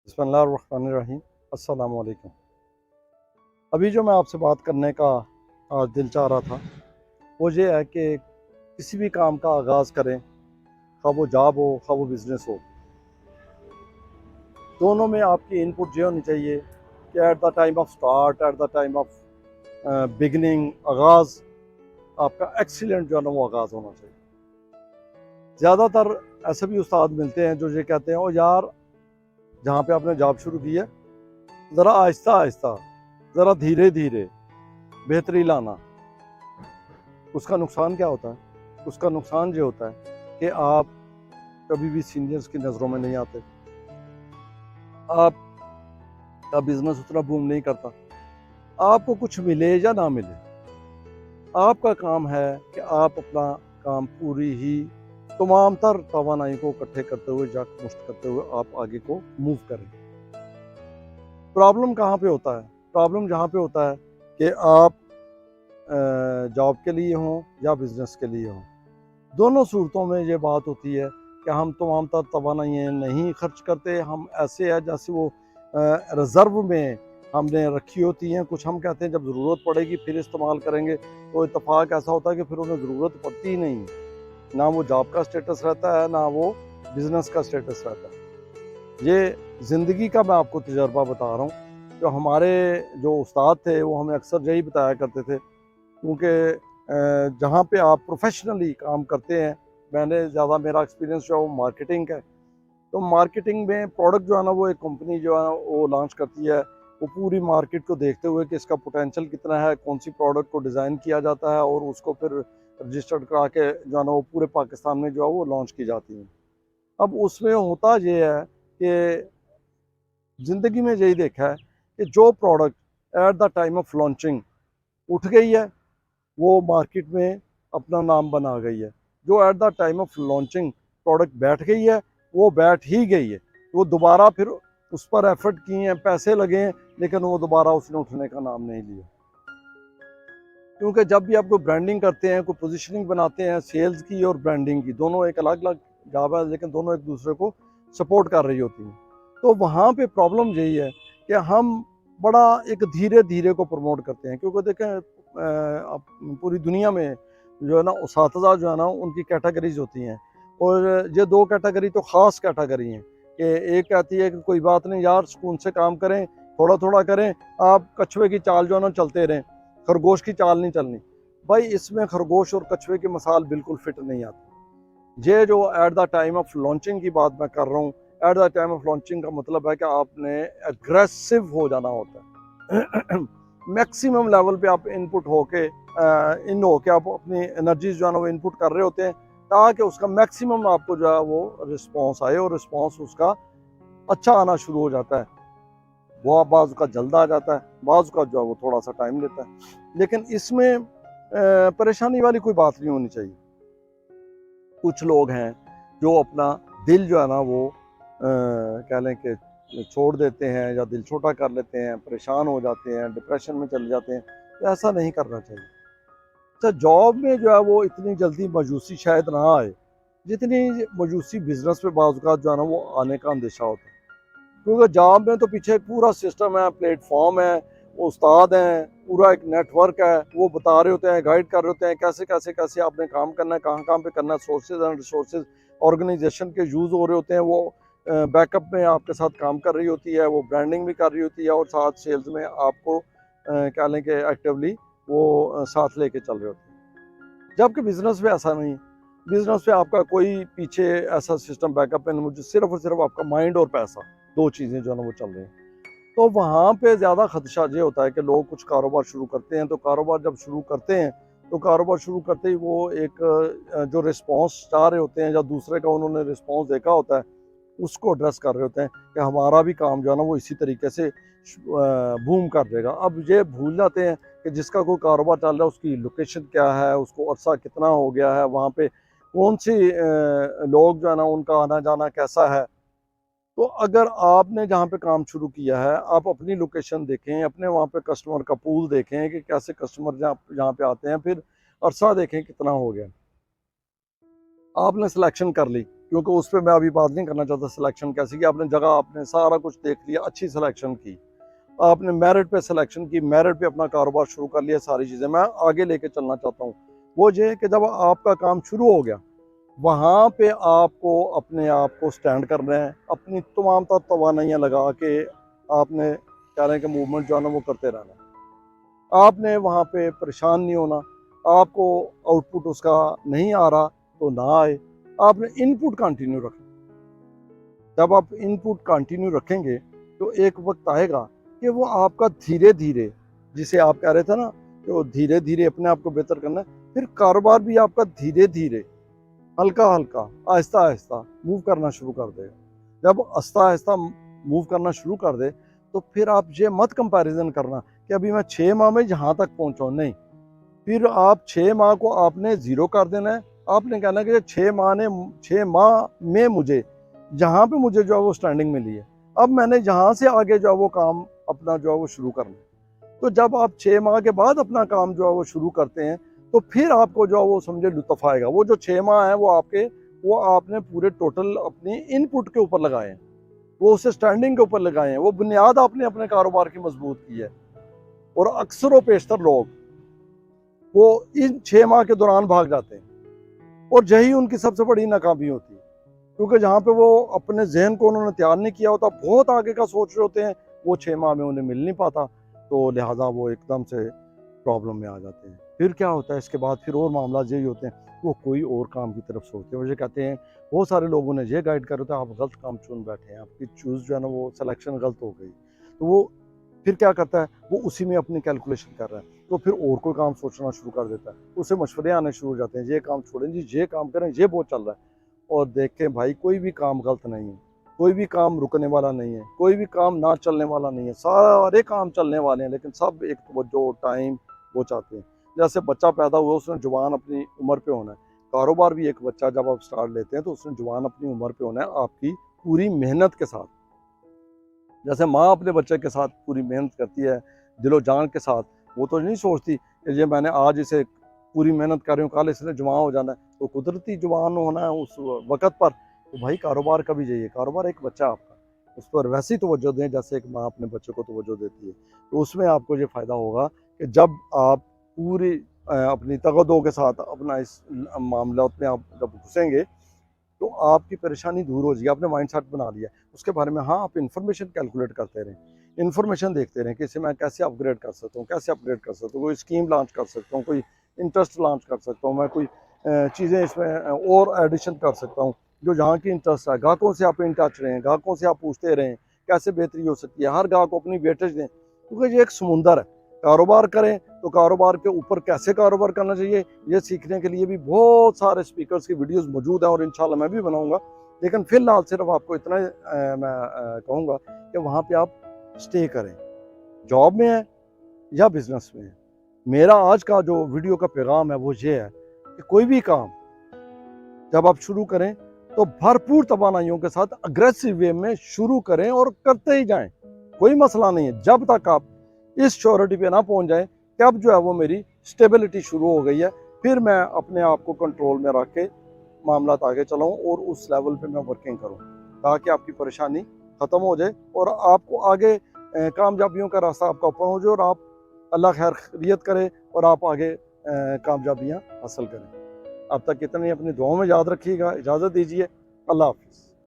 बिस्मिल्लाहिर्रहमानिर्रहीम। अस्सलामु अलैकुम। अभी जो मैं आपसे बात करने का आज दिल चाह रहा था वो ये है कि किसी भी काम का आगाज़ करें, खा वो जॉब हो खा वो बिज़नेस हो, दोनों में आपकी इनपुट ये होनी चाहिए कि at the time of start, at the time of beginning, आगाज़ आपका एक्सीलेंट जो है ना वो आगाज़ होना चाहिए। ज़्यादातर ऐसे भी उस्ताद मिलते हैं जो ये कहते हैं ओ यार, जहाँ पे आपने जॉब शुरू की है ज़रा आहिस्ता आहिस्ता, ज़रा धीरे धीरे बेहतरी लाना। उसका नुकसान क्या होता है? उसका नुकसान ये होता है कि आप कभी भी सीनियर्स की नज़रों में नहीं आते, आपका बिजनेस उतना बूम नहीं करता। आपको कुछ मिले या ना मिले, आपका काम है कि आप अपना काम पूरी ही तमाम तर तवानाई को इकट्ठे करते हुए, मुश्त करते हुए आप आगे को मूव करें। प्रॉब्लम कहाँ पे होता है? प्रॉब्लम जहाँ पे होता है कि आप जॉब के लिए हों या बिजनेस के लिए हों, दोनों सूरतों में ये बात होती है कि हम तमाम तर तवानाइयाँ नहीं खर्च करते। हम ऐसे हैं जैसे वो रिज़र्व में हमने रखी होती हैं। कुछ हम कहते हैं जब ज़रूरत पड़ेगी फिर इस्तेमाल करेंगे, तो इत्तेफाक ऐसा होता है कि फिर उन्हें ज़रूरत पड़ती ही नहीं है। ना वो जॉब का स्टेटस रहता है, ना वो बिज़नेस का स्टेटस रहता है। ये ज़िंदगी का मैं आपको तजर्बा बता रहा हूँ। जो हमारे जो उस्ताद थे वो हमें अक्सर यही बताया करते थे, क्योंकि जहाँ पे आप प्रोफेशनली काम करते हैं, मैंने ज़्यादा मेरा एक्सपीरियंस जो है वो मार्केटिंग का है। तो मार्केटिंग में प्रोडक्ट जो है ना वो एक कंपनी जो है ना वो लॉन्च करती है, वो पूरी मार्केट को देखते हुए कि इसका पोटेंशियल कितना है, कौन सी प्रोडक्ट को डिज़ाइन किया जाता है और उसको फिर रजिस्टर्ड करा के जो है ना वो पूरे पाकिस्तान में जो है वो लॉन्च की जाती है। अब उसमें होता ये है कि ज़िंदगी में यही देखा है कि जो product at the time of launching उठ गई है वो मार्केट में अपना नाम बना गई है। जो at the time of launching product बैठ गई है वो बैठ ही गई है। वो दोबारा फिर उस पर एफर्ट किए हैं, पैसे लगे हैं, लेकिन वो दोबारा उसने उठने का नाम नहीं लिया। क्योंकि जब भी आप कोई ब्रांडिंग करते हैं, कोई पोजीशनिंग बनाते हैं, सेल्स की और ब्रांडिंग की दोनों एक अलग अलग जॉब है, लेकिन दोनों एक दूसरे को सपोर्ट कर रही होती हैं। तो वहाँ पे प्रॉब्लम यही है कि हम बड़ा एक धीरे धीरे को प्रमोट करते हैं। क्योंकि देखें पूरी दुनिया में जो है ना उसातज़ा जो है ना उनकी कैटेगरीज होती हैं, और ये दो कैटेगरी तो ख़ास कैटेगरी हैं कि एक कहती है कि कोई बात नहीं यार, सुकून से काम करें, थोड़ा थोड़ा करें, आप कछुए की चाल जो है ना चलते रहें, खरगोश की चाल नहीं चलनी। भाई इसमें खरगोश और कछुए की मिसाल बिल्कुल फिट नहीं आती। ये जो at the time of launching की बात मैं कर रहा हूँ, at the time of launching का मतलब है कि आपने एग्रेसिव हो जाना होता है। मैक्सिमम लेवल पे आप इनपुट होके इन होके आप अपनी एनर्जीज जो है ना वो इनपुट कर रहे होते हैं, ताकि उसका मैक्सिमम आपको जो है वो रिस्पॉन्स आए, और रिस्पॉन्स उसका अच्छा आना शुरू हो जाता है। वो बाज़ का जल्द आ जाता है, बाज़ का जो है वो थोड़ा सा टाइम लेता है। लेकिन इसमें परेशानी वाली कोई बात नहीं होनी चाहिए। कुछ लोग हैं जो अपना दिल जो है ना वो कह लें कि छोड़ देते हैं या दिल छोटा कर लेते हैं, परेशान हो जाते हैं, डिप्रेशन में चले जाते हैं। तो ऐसा नहीं करना चाहिए। अच्छा, जॉब में जो है वो इतनी जल्दी मायूसी शायद ना आए जितनी मायूसी बिजनेस में बाज़ औक़ात जो है ना वो आने का अंदेशा होता है। क्योंकि जॉब में तो पीछे एक पूरा सिस्टम है, प्लेटफॉर्म है, उस्ताद हैं, पूरा एक नेटवर्क है, वो बता रहे होते हैं, गाइड कर रहे होते हैं कैसे कैसे कैसे आपने काम करना है, कहाँ पे करना है। सोर्सेज एंड रिसोर्सेज ऑर्गेनाइजेशन के यूज़ हो रहे होते हैं, वो बैकअप में आपके साथ काम कर रही होती है, वो ब्रांडिंग भी कर रही होती है, और साथ सेल्स में आपको कह लें कि एक्टिवली वो साथ लेके चल रहे होते हैं। जबकि बिजनेस में ऐसा नहीं है। बिजनेस में आपका कोई पीछे ऐसा सिस्टम बैकअप में मुझे सिर्फ और सिर्फ आपका माइंड और पैसा, दो चीज़ें जो है ना वो चल रही हैं। तो वहाँ पे ज़्यादा खदशा ये होता है कि लोग कुछ कारोबार शुरू करते हैं, तो कारोबार जब शुरू करते हैं तो कारोबार शुरू करते ही वो एक जो रिस्पॉन्स चाह रहे होते हैं या दूसरे का उन्होंने रिस्पॉन्स देखा होता है, उसको एड्रेस कर रहे होते हैं कि हमारा भी काम जो है ना वो इसी तरीके से बूम कर देगा। अब ये भूल जाते हैं कि जिसका कोई कारोबार चल रहा है उसकी लोकेशन क्या है, उसको अरसा कितना हो गया है, वहाँ पे कौन सी लोग जो है ना उनका आना जाना कैसा है। तो अगर आपने जहाँ पे काम शुरू किया है, आप अपनी लोकेशन देखें, अपने वहाँ पे कस्टमर का पूल देखें कि कैसे कस्टमर जहाँ जहाँ पे आते हैं, फिर अरसा देखें कितना हो गया। आपने सिलेक्शन कर ली, क्योंकि उस पर मैं अभी बात नहीं करना चाहता सिलेक्शन कैसे की। आपने जगह आपने सारा कुछ देख लिया, अच्छी सिलेक्शन की, आपने मेरिट पे सिलेक्शन की, मेरिट पे अपना कारोबार शुरू कर लिया, सारी चीज़ें मैं आगे लेके चलना चाहता हूँ। वो ये है कि जब आपका काम शुरू हो गया, वहाँ पे आपको अपने आप को स्टैंड करना है, अपनी तमाम तर तवानाइयाँ लगा के आपने कह रहे हैं कि मूवमेंट जो है ना वो करते रहना है। आपने वहाँ पे परेशान नहीं होना। आपको आउटपुट उसका नहीं आ रहा तो ना आए, आपने इनपुट कंटिन्यू रखना। जब आप इनपुट कंटिन्यू रखेंगे तो एक वक्त आएगा कि वो आपका धीरे धीरे, जिसे आप कह रहे थे ना कि वो धीरे धीरे अपने आप को बेहतर करना है, फिर कारोबार भी आपका धीरे धीरे हल्का हल्का आहिस्ता आहिस्ता मूव करना शुरू कर देगा। जब आहिस्ता आहिस्ता मूव करना शुरू कर दे तो फिर आप ये मत कंपैरिजन करना कि अभी मैं 6 माह में यहाँ तक पहुँचा नहीं। फिर आप 6 माह को आपने ज़ीरो कर देना है। आपने कहना है कि 6 माह में मुझे जहाँ पे मुझे जो है वो स्टैंडिंग मिली है, अब मैंने जहाँ से आगे जो है वो काम अपना जो है वो शुरू करना है। तो जब आप 6 माह के बाद अपना काम जो है वो शुरू करते हैं तो फिर आपको जो है वो समझे लुत्फ़ आएगा। वो जो 6 माह है वो आपने पूरे टोटल अपनी इनपुट के ऊपर लगाए हैं, वो उसे स्टैंडिंग के ऊपर लगाए हैं, वो बुनियाद आपने अपने कारोबार की मजबूत की है। और अक्सर व पेशतर लोग वो इन 6 माह के दौरान भाग जाते हैं और यही उनकी सबसे बड़ी नाकामी होती है, क्योंकि जहाँ पे वो अपने जहन को उन्होंने तैयार नहीं किया होता, बहुत आगे का सोच रहे होते हैं, वो 6 माह में उन्हें मिल नहीं पाता, तो लिहाजा वो एकदम से प्रॉब्लम में आ जाते हैं। फिर क्या होता है इसके बाद, फिर और मामला यही होते हैं, वो कोई और काम की तरफ सोचते हैं। मुझे कहते हैं बहुत सारे लोगों ने ये गाइड कर होता है, आप गलत काम चुन बैठे हैं, आपकी चूज़ जो है ना वो सिलेक्शन गलत हो गई। तो वो फिर क्या करता है, वो उसी में अपनी कैलकुलेशन कर रहा है, तो फिर और कोई काम सोचना शुरू कर देता है, उसे मशवरे आने शुरू हो जाते हैं, ये काम छोड़ें जी, ये काम करें, ये बहुत चल रहा है। और देखें भाई, कोई भी काम गलत नहीं है, कोई भी काम रुकने वाला नहीं है, कोई भी काम ना चलने वाला नहीं है, सारे काम चलने वाले हैं, लेकिन सब एक तवज्जो टाइम वो चाहते हैं। जैसे बच्चा पैदा हुआ, उसने जवान अपनी उम्र पे होना है, कारोबार भी एक बच्चा जब आप स्टार्ट लेते हैं तो उसने जवान अपनी उम्र पे होना है, आपकी पूरी मेहनत के साथ। जैसे माँ अपने बच्चे के साथ पूरी मेहनत करती है, दिलो जान के साथ, वो तो नहीं सोचती कि ये मैंने आज इसे पूरी मेहनत कर रही हूँ, कल इसने जवान हो जाना है, तो कुदरती जवान होना है उस वक़्त पर। तो भाई कारोबार का भी यही, कारोबार एक बच्चा आपका, उस पर वैसी तवज्जो दें जैसे एक माँ अपने बच्चे को तवज्जो देती है। तो उसमें आपको ये फ़ायदा होगा कि जब आप पूरी अपनी तगदो के साथ अपना इस मामलात में आप जब घुसेंगे तो आपकी परेशानी दूर हो जाएगी। आपने माइंड सेट बना लिया उसके बारे में। हाँ, आप इन्फॉर्मेशन कैलकुलेट करते रहें, इन्फॉर्मेशन देखते रहें कि इसे मैं कैसे अपग्रेड कर सकता हूँ, कैसे अपग्रेड कर सकता हूँ, कोई स्कीम लॉन्च कर सकता हूँ, कोई इंटरेस्ट लॉन्च कर सकता हूँ, मैं कोई चीज़ें इसमें और एडिशन कर सकता हूँ जो जहाँ की इंटरेस्ट है। ग्राहकों से आप इन टच रहें, ग्राहकों से आप पूछते रहें कैसे बेहतरी हो सकती है, हर ग्राहक को अपनी वेटेज दें, क्योंकि ये एक समुंदर है। कारोबार करें तो कारोबार के ऊपर कैसे कारोबार करना चाहिए, ये सीखने के लिए भी बहुत सारे स्पीकर्स की वीडियोस मौजूद हैं और इंशाल्लाह मैं भी बनाऊंगा। लेकिन फिलहाल सिर्फ आपको इतना मैं कहूँगा कि वहाँ पे आप स्टे करें, जॉब में है या बिजनेस में है। मेरा आज का जो वीडियो का पैगाम है वो ये है कि कोई भी काम जब आप शुरू करें तो भरपूर तवानाइयों के साथ अग्रेसिव वे में शुरू करें और करते ही जाएं, कोई मसला नहीं है, जब तक आप इस श्योरिटी पे ना पहुंच जाए कि अब जो है वो मेरी स्टेबिलिटी शुरू हो गई है, फिर मैं अपने आप को कंट्रोल में रख के मामला आगे चलाऊं और उस लेवल पे मैं वर्किंग करूं, ताकि आपकी परेशानी ख़त्म हो जाए और आपको आगे कामयाबियों का रास्ता आपका ओपन हो जाए और आप अल्लाह खैर खैरियत करे और आप आगे कामयाबियाँ हासिल करें। अब तक इतनी अपनी दुआओं में याद रखिएगा। इजाज़त दीजिए। अल्लाह हाफ़िज़।